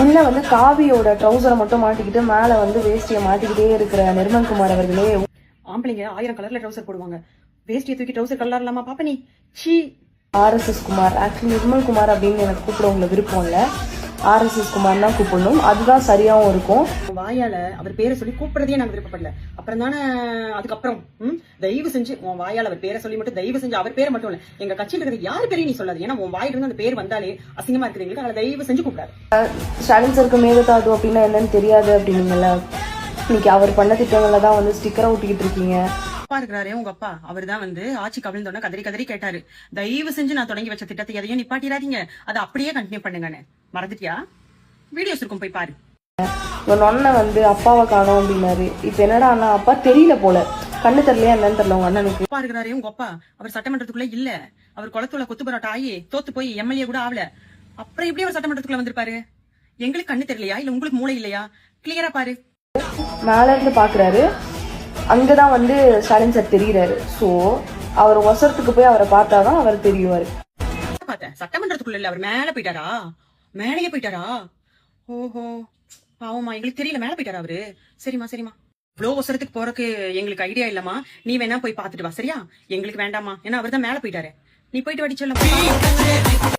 உள்ள வந்து காவியோட ட்ரௌசரை மட்டும் மாட்டிக்கிட்டு மேல வந்து வேஷ்டியை மாட்டிக்கிட்டே இருக்கிற நிர்மல்குமார் அவர்களே. ஆம்பளைங்க 1000 கலர்ல ட்ரௌசர் போடுவாங்க, வேஷ்டியை தூக்கி ட்ரௌசர் கலர் இல்லாம பாப்ப நீ. C RSS Kumar, actually Nirmalkumar அப்படின்னு எனக்கு கூப்பிட உங்களுக்கு விருப்பம் இல்லை, RSS குமார் தான் கூப்பிடணும், அதுதான் சரியாவும் இருக்கும். வாயால அவர் பேரை சொல்லி கூப்பிடுறதே நாங்க விருப்பப்படல. அப்புறம் தானே அதுக்கப்புறம் தயவு செஞ்சு உன் வாயால அவர் பேரை சொல்லி மட்டும் தயவு செஞ்சு அவர் பேரை மட்டும் இல்ல எங்க கட்சியில் இருக்கிற யாரு பேரையும் நீ சொல்லாது. ஏன்னா உன் வாயிலிருந்து அந்த பேர் வந்தாலே அசிங்கமா இருக்குது எங்களுக்கு. அதை தயவு செஞ்சு கூப்பிடாது. ஸ்டாலின் சருக்கு மேகதாது அப்படின்னா என்னன்னு தெரியாது அப்படின்னீங்கல்ல, இன்னைக்கு அவர் பண்ண திட்டங்களை தான் வந்து ஸ்டிக்கரை ஒட்டிக்கிட்டு இருக்கீங்க. அப்பா இருக்கிறாரே உங்க அப்பா, அவர் தான் வந்து ஆட்சி கவிழ்ந்தோட கதறி கதறி கேட்டாரு, தயவு செஞ்சு நான் தொடங்கி வச்ச திட்டத்தை எதையும் நிப்பாட்டிடாதீங்க, அதை அப்படியே கண்டினியூ பண்ணுங்கன்னு. மறந்துட்டியா? வீடியோஸ் இருக்கும், போய் பாரு. நொன்ன வந்து அப்பாவை காணோம் அப்படின்னாரு. இப்ப என்னடா அண்ணா அப்பா தெரியல போல, கண்ணு தெரியலையா என்னன்னு தெரியல உங்க அண்ணனுக்கு. அப்பா இருக்கிறாரே உங்க அப்பா, அவர் சட்டமன்றத்துக்குள்ள இல்ல, அவர் குளத்தூர்ல கொத்து பரோட்டா ஆகி தோத்து போய் MLA கூட ஆகல. அப்புறம் எப்படி அவர் சட்டமன்றத்துக்குள்ள வந்திருப்பாரு? எங்களுக்கு கண்ணு தெரியலையா இல்ல உங்களுக்கு மூளை இல்லையா? கிளியரா பாரு. மேல இருந்து பாக்குறாரு, அங்கதான் வந்து ஸ்டாலின் சார் தெரியுறாரு. சோ அவர் ஒசரத்துக்கு போய் அவரை பார்த்தாதான் அவர் தெரியுவாரு. பார்த்தேன் சட்டமன்றத்துக்குள்ள இல்ல, அவர் மேல போயிட்டாரா? மேலேயே போயிட்டாரா? ஓஹோ பாவமா, எங்களுக்கு தெரியல, மேல போயிட்டாரா அவரு? சரிமா சரிமா, இவ்வளவு ஒசரத்துக்கு போறதுக்கு எங்களுக்கு ஐடியா இல்லம்மா, நீ வேணா போய் பாத்துட்டு வா சரியா? எங்களுக்கு வேண்டாமா, ஏன்னா அவர் தான் மேல போயிட்டாரு. நீ போயிட்டு வாடி சொல்ல.